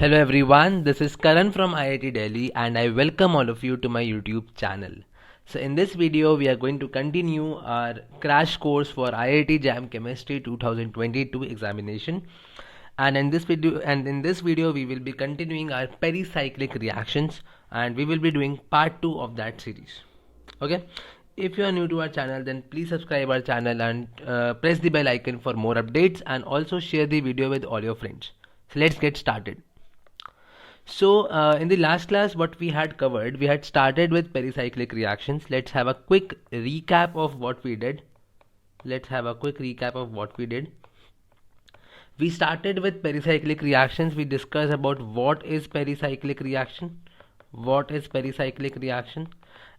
Hello everyone, this is Karan from IIT Delhi and I welcome all of you to my YouTube channel. So in this video we are going to continue our crash course for IIT JAM Chemistry 2022 examination, and in this video we will be continuing our pericyclic reactions and we will be doing part 2 of that series. Okay, if you are new to our channel then please subscribe our channel and press the bell icon for more updates, and also share the video with all your friends. So let's get started. So in the last class what we had covered, we had started with pericyclic reactions. Let's have a quick recap of what we did. We started with pericyclic reactions. We discussed about what is pericyclic reaction,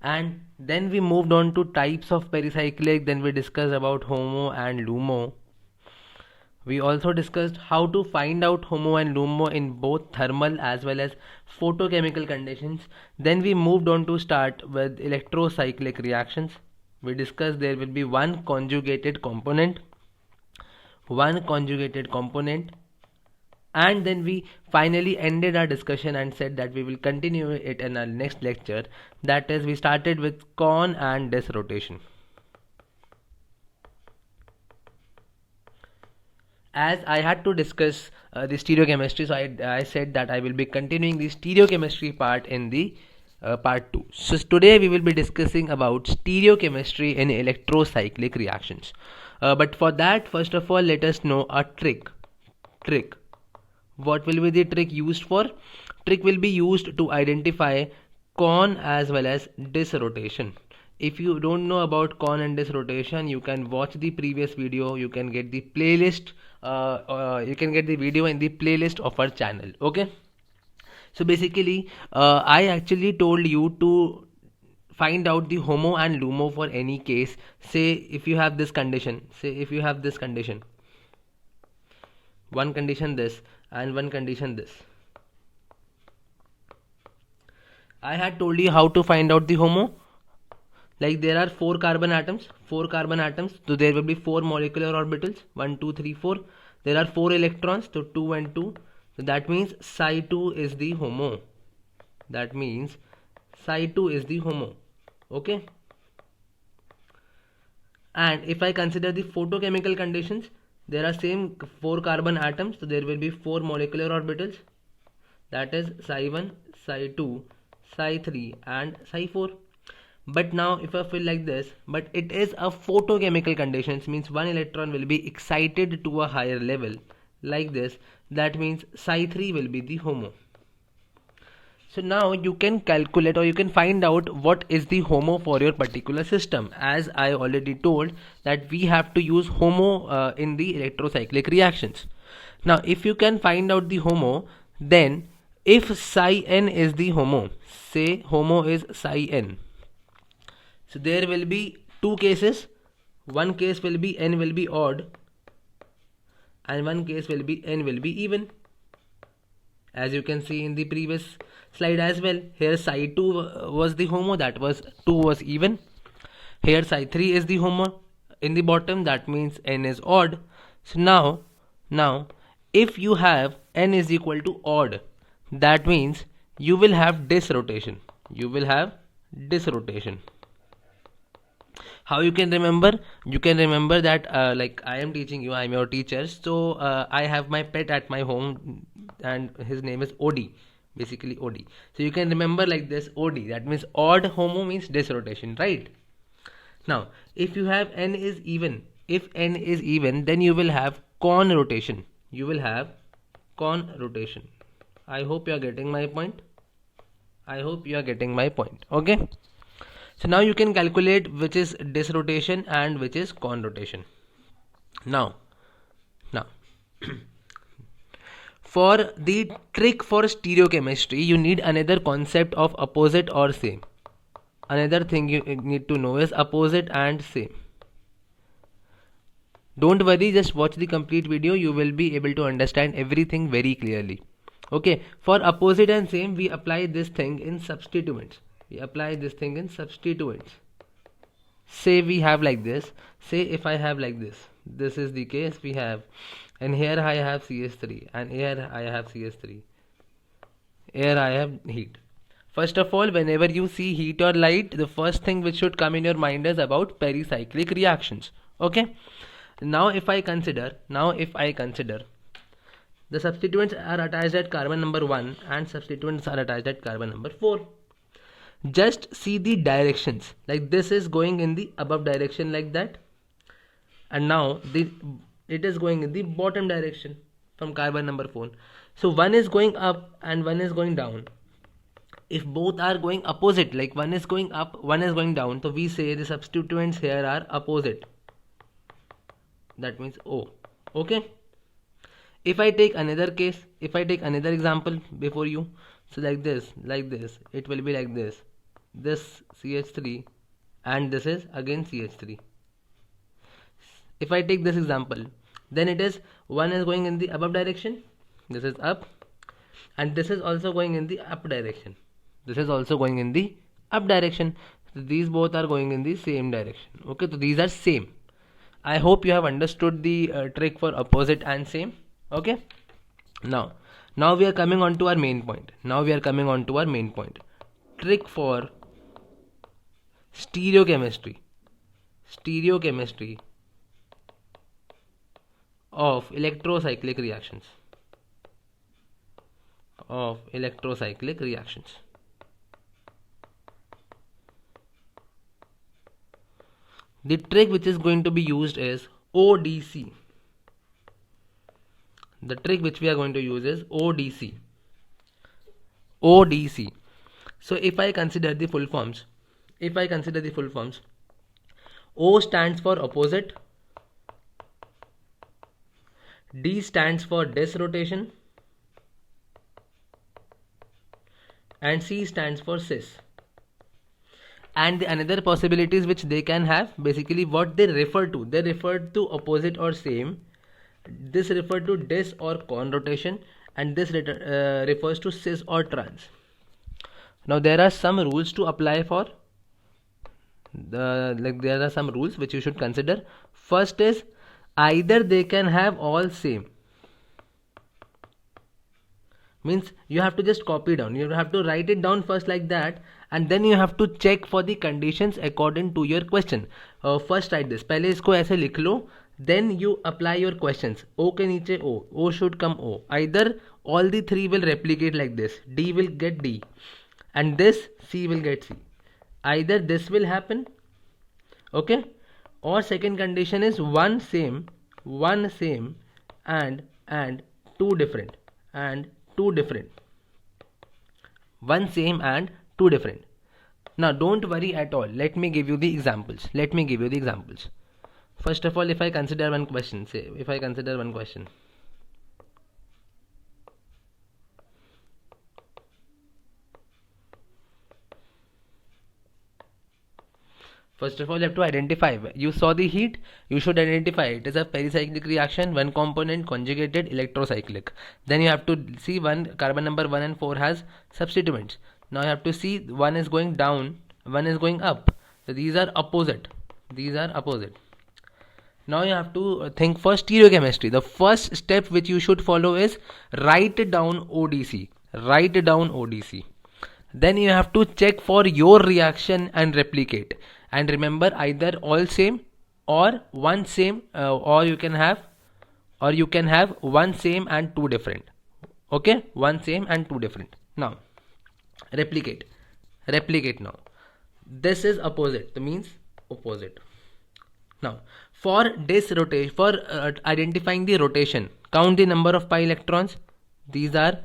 and then we moved on to types of pericyclic. Then we discussed about HOMO and LUMO. We also discussed how to find out HOMO and LUMO in both thermal as well as photochemical conditions. Then we moved on to start with electrocyclic reactions. We discussed there will be one conjugated component, and then we finally ended our discussion and said that we will continue it in our next lecture. That is, we started with con and dis rotation. As I had to discuss the stereochemistry, so I said that I will be continuing the stereochemistry part in the part 2. So today we will be discussing about stereochemistry in electrocyclic reactions. But for that, first of all, let us know a trick. What will be the trick used for? Trick will be used to identify con as well as dis rotation. If you don't know about con and dis rotation, you can watch the previous video. You can get the playlist. You can get the video in the playlist of our channel. Okay. So basically, I actually told you to find out the HOMO and LUMO for any case. Say if you have this condition. One condition this and one condition this. I had told you how to find out the HOMO. Like there are 4 carbon atoms, so there will be 4 molecular orbitals, 1, 2, 3, 4. There are 4 electrons, so 2 and 2. So that means Psi2 is the HOMO. Okay. And if I consider the photochemical conditions, there are same 4 carbon atoms, so there will be 4 molecular orbitals. That is Psi1, Psi2, Psi3 and Psi4. But now if I feel like this, but it is a photochemical conditions, means one electron will be excited to a higher level like this. That means Psi3 will be the HOMO. So now you can calculate or you can find out what is the HOMO for your particular system. As I already told that we have to use HOMO in the electrocyclic reactions. Now if you can find out the HOMO, then if Psi n is the HOMO, say HOMO is Psi n. So there will be 2 cases. One case will be n will be odd and one case will be n will be even. As you can see in the previous slide as well, here Psi2 was the HOMO, that was 2 was even. Here Psi3 is the HOMO in the bottom, that means n is odd. So now if you have n is equal to odd, that means you will have dis rotation. How you can remember? You can remember that like I am teaching you, I am your teacher. So I have my pet at my home and his name is Odie, basically Odie. So you can remember like this, Odie, that means odd HOMO means dis rotation, right? Now if you have n is even, then you will have con rotation. I hope you are getting my point. Okay. So now you can calculate which is dis rotation and which is con rotation. Now for the trick for stereochemistry, you need another concept of opposite or same. Another thing you need to know is opposite and same. Don't worry, just watch the complete video. You will be able to understand everything very clearly. Okay, for opposite and same, we apply this thing in substituents. Say we have like this. Say if I have like this. This is the case we have. And here I have CS3 and here I have CS3. here I have heat. First of all, whenever you see heat or light, the first thing which should come in your mind is about pericyclic reactions. Okay. Now if I consider the substituents are attached at carbon number 1 and substituents are attached at carbon number 4. Just see the directions, like this is going in the above direction like that, and now it is going in the bottom direction from carbon number 4. So one is going up and one is going down. If both are going opposite, like one is going up, one is going down, so we say the substituents here are opposite. That means O. Okay. If I take another case, if I take another example before you, so like this, it will be like this. This CH3 and this is again CH3. If I take this example, then it is one is going in the above direction, this is up, and this is also going in the up direction. This is also going in the up direction. So these both are going in the same direction. Okay, so these are same. I hope you have understood the trick for opposite and same. Okay. Now we are coming on to our main point. Trick for stereochemistry of electrocyclic reactions. The trick which is going to be used is ODC. The trick which we are going to use is ODC. So if I consider the full forms, O stands for opposite, D stands for disrotation, and C stands for cis. And the another possibilities which they can have, basically what they refer to opposite or same. This refer to dis or con rotation, and this refers to cis or trans. Now there are some rules to apply for there are some rules which you should consider. First is either they can have all same, means you have to just copy down, you have to write it down first like that, and then you have to check for the conditions according to your question. First write this, पहले इसको ऐसे लिख लो, then you apply your questions. O के नीचे O should come O. Either all the three will replicate like this, D will get D, and this C will get C. Either this will happen, okay, or second condition is one same and two different, one same and two different. Now don't worry at all, let me give you the examples. First of all, if I consider one question, first of all, you have to identify. You saw the heat, you should identify it is a pericyclic reaction, one component conjugated electrocyclic. Then you have to see one carbon number 1 and 4 has substituents. Now you have to see one is going down, one is going up. So these are opposite. Now you have to think for stereochemistry. The first step which you should follow is write down ODC. Then you have to check for your reaction and replicate. And remember, either all same or one same, or you can have one same and two different. Okay, one same and two different. Now replicate now. This is opposite, that means opposite. Now for identifying the rotation, count the number of pi electrons. These are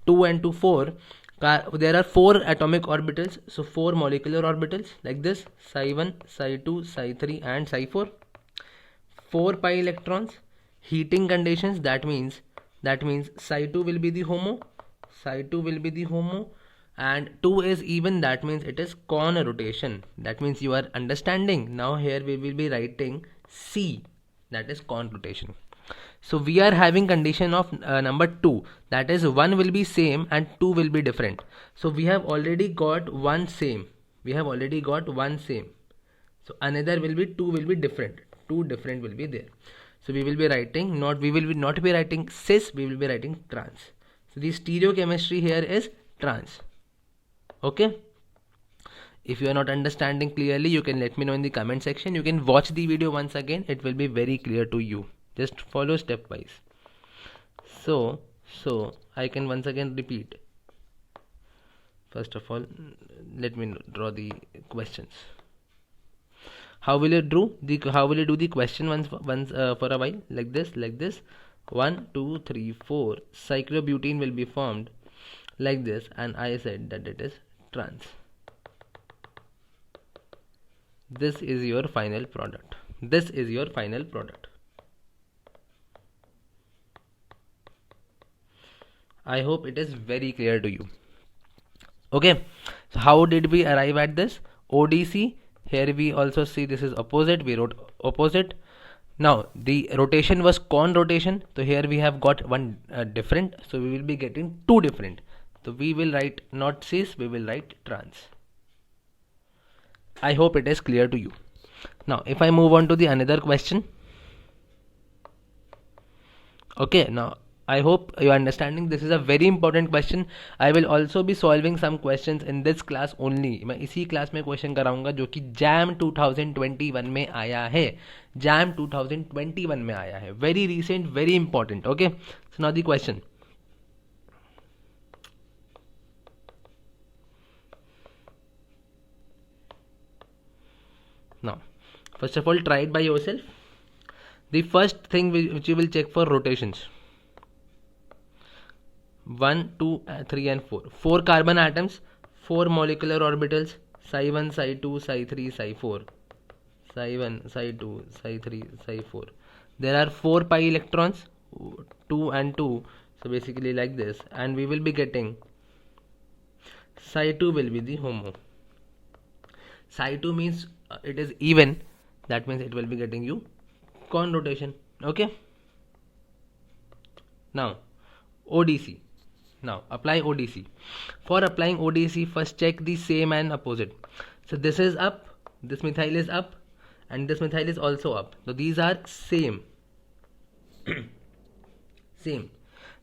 2 and 2 4. There are 4 atomic orbitals, so 4 molecular orbitals like this, psi 1, psi 2, psi 3 and psi 4. 4 pi electrons. Heating conditions, that means psi 2 will be the homo, and 2 is even, that means it is con rotation. That means you are understanding. Now here we will be writing C, that is con rotation. So we are having condition of number 2, that is 1 will be same and 2 will be different. So we have already got one same. So another will be 2 will be different. 2 different will be there. So we will be writing we will not be writing cis, we will be writing trans. So the stereochemistry here is trans. Okay. If you are not understanding clearly, you can let me know in the comment section. You can watch the video once again. It will be very clear to you. Just follow stepwise. So I can once again repeat. First of all, let me draw the questions. How will you do the question once for a while? Like this. 1, 2, 3, 4. Cyclobutene will be formed like this, and I said that it is trans. This is your final product. I hope it is very clear to you. Okay, so how did we arrive at this? ODC, here we also see this is opposite, we wrote opposite. Now the rotation was con rotation, so here we have got one different, so we will be getting two different. So we will write not cis, we will write trans. I hope it is clear to you. Now if I move on to the another question. Okay, now I hope you are understanding. This is a very important question. I will also be solving some questions in this class only. मैं इसी class में question कराऊंगा जो कि jam 2021 में आया है. Jam 2021 में आया है. Very recent, very important. Okay. So now the question. Now, first of all, try it by yourself. The first thing which you will check for rotations. 1, 2, 3 and 4. 4 carbon atoms, 4 molecular orbitals, psi1, psi2, psi3, psi4. Psi1, psi2, psi3, psi4. There are 4 pi electrons, 2 and 2. So basically like this. And we will be getting psi2 will be the HOMO. Psi2 means it is even. That means it will be getting you con rotation. Okay. Now ODC. Now apply ODC. For applying ODC, first check the same and opposite. So this is up, this methyl is up, and this methyl is also up. So these are same. Same.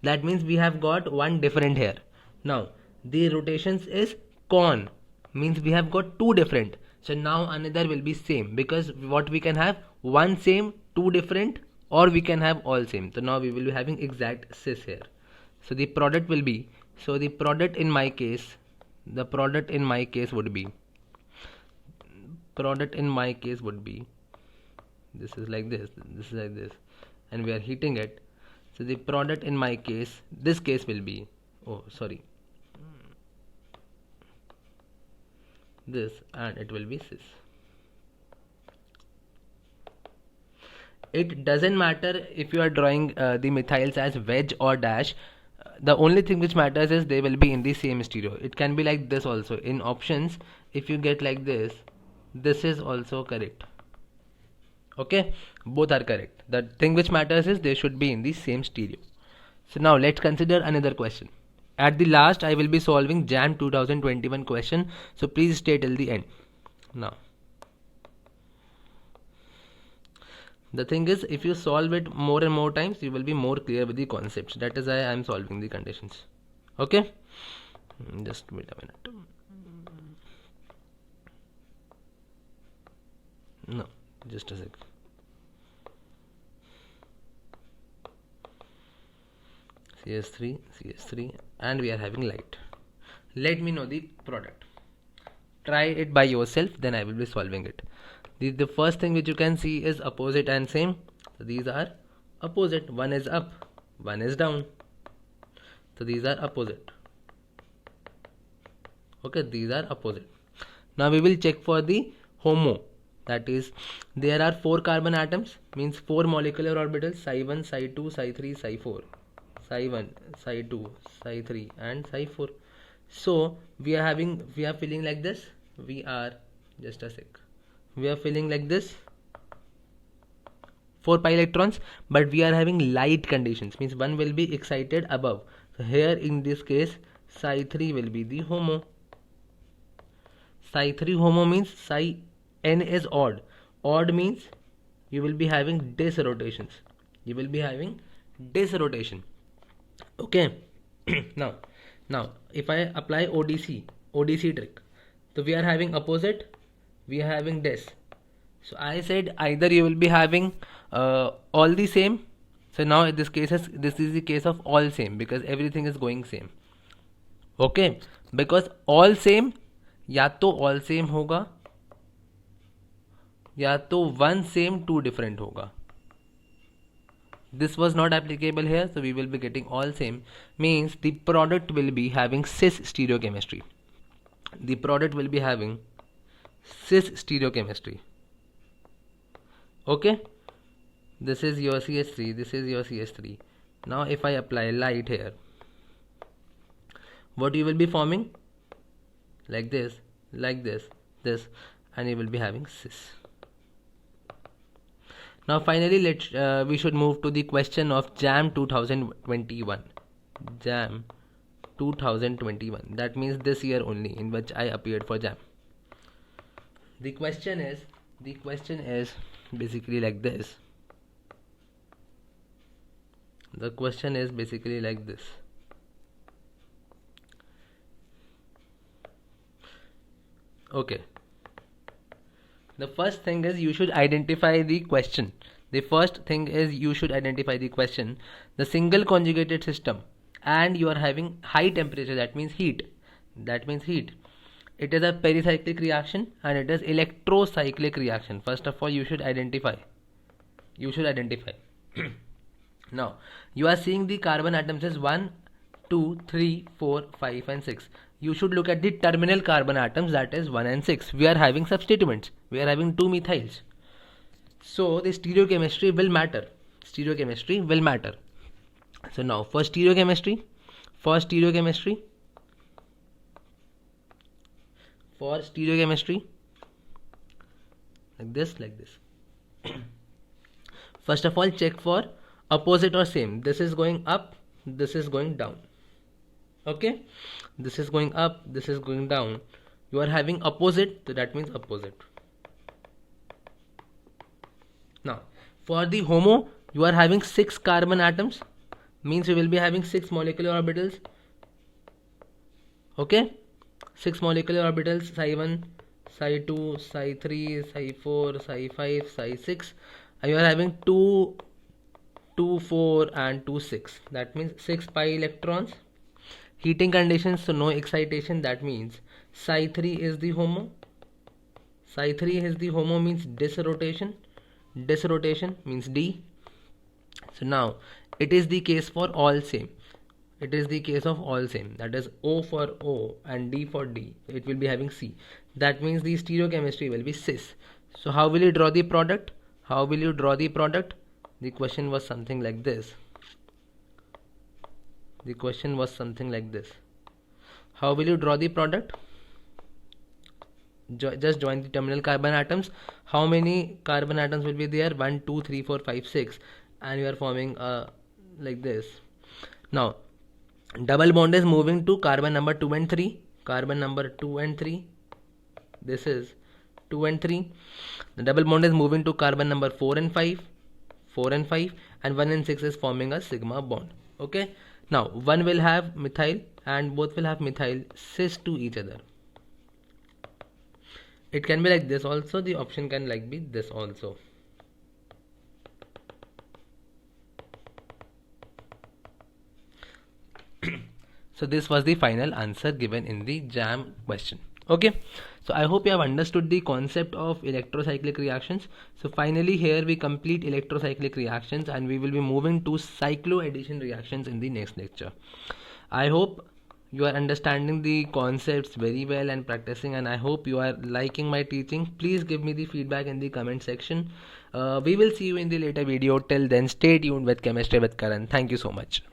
That means we have got one different here. Now the rotations is con, means we have got two different. So now another will be same, because what we can have one same, two different, or we can have all same. So now we will be having exact cis here. So the product will be, so the product in my case would be, this is like this, this is like this, and we are heating it. So the product in my case, this case will be, this, and it will be cis. It doesn't matter if you are drawing the methyls as wedge or dash. The only thing which matters is they will be in the same stereo. It can be like this also. In options, if you get like this is also correct. Okay, both are correct. The thing which matters is they should be in the same stereo. So now let's consider another question. At the last, I will be solving JAM 2021 question. So please stay till the end. Now, the thing is, if you solve it more and more times, you will be more clear with the concepts. That is why I am solving the conditions. Okay? Just wait a minute. No, just a sec. CS3, and we are having light. Let me know the product. Try it by yourself, then I will be solving it. The first thing which you can see is opposite and same. So these are opposite. One is up, one is down. So these are opposite. Okay, these are opposite. Now we will check for the HOMO. That is, there are 4 carbon atoms, means 4 molecular orbitals, psi1, psi2, psi3, psi4. Psi1, psi2, psi3 and psi4. So we are feeling like this. We are feeling like this, 4 pi electrons, but we are having light conditions, means one will be excited above. So here in this case, psi3 will be the HOMO. Psi3 HOMO means psi n is odd. Odd means you will be having dis rotations. Okay. Now if I apply ODC trick, so we are having opposite, we are having this. So I said either you will be having all the same. So now in this is the case of all same, because everything is going same. Okay, because all same, या तो all same होगा या तो one same two different होगा. This was not applicable here, so we will be getting all same, means the product will be having cis stereochemistry. The product will be having cis stereochemistry. Okay, this is your CH3, this is your CH3. Now if I apply light here, what you will be forming? Like this, this, and you will be having cis. Now finally we should move to the question of JAM 2021. JAM 2021, that means this year only, in which I appeared for JAM. The question is basically like this. The question is basically like this. Okay, the first thing is you should identify the question. The first thing is you should identify the question. The single conjugated system, and you are having high temperature, that means heat. It is a pericyclic reaction and it is electrocyclic reaction. First of all, you should identify. Now you are seeing the carbon atoms as 1, 2, 3, 4, 5 and 6. You should look at the terminal carbon atoms, that is 1 and 6. We are having substituents. We are having 2 methyls. So the stereochemistry will matter. So now for stereochemistry, like this. First of all, check for opposite or same. This is going up, this is going down. Okay, this is going up, this is going down. You are having opposite, so that means opposite. Now for the HOMO, you are having 6 carbon atoms, means you will be having 6 molecular orbitals. Okay, 6 molecular orbitals, Psi1, Psi2, Psi3, Psi4, Psi5, Psi6, and you are having 2, 4 and 2, 6. That means 6 pi electrons. Heating conditions, so no excitation, that means Psi3 is the HOMO. Means disrotation means D. So now it is the case for all same. That is O for O and D for D. It will be having C. That means the stereochemistry will be cis. So how will you draw the product? The question was something like this. How will you draw the product? Just join the terminal carbon atoms. How many carbon atoms will be there? 1, 2, 3, 4, 5, 6, and you are forming like this. Now double bond is moving to carbon number 2 and 3. This is 2 and 3. The double bond is moving to carbon number 4 and 5, and 1 and 6 is forming a sigma bond. Okay, now one will have methyl and both will have methyl cis to each other. It can be like this also. The option can like be this also. So this was the final answer given in the JAM question. Okay, so I hope you have understood the concept of electrocyclic reactions. So finally here we complete electrocyclic reactions and we will be moving to cycloaddition reactions in the next lecture. I hope you are understanding the concepts very well and practicing, and I hope you are liking my teaching. Please give me the feedback in the comment section. We will see you in the later video. Till then, stay tuned with Chemistry with Karan. Thank you so much.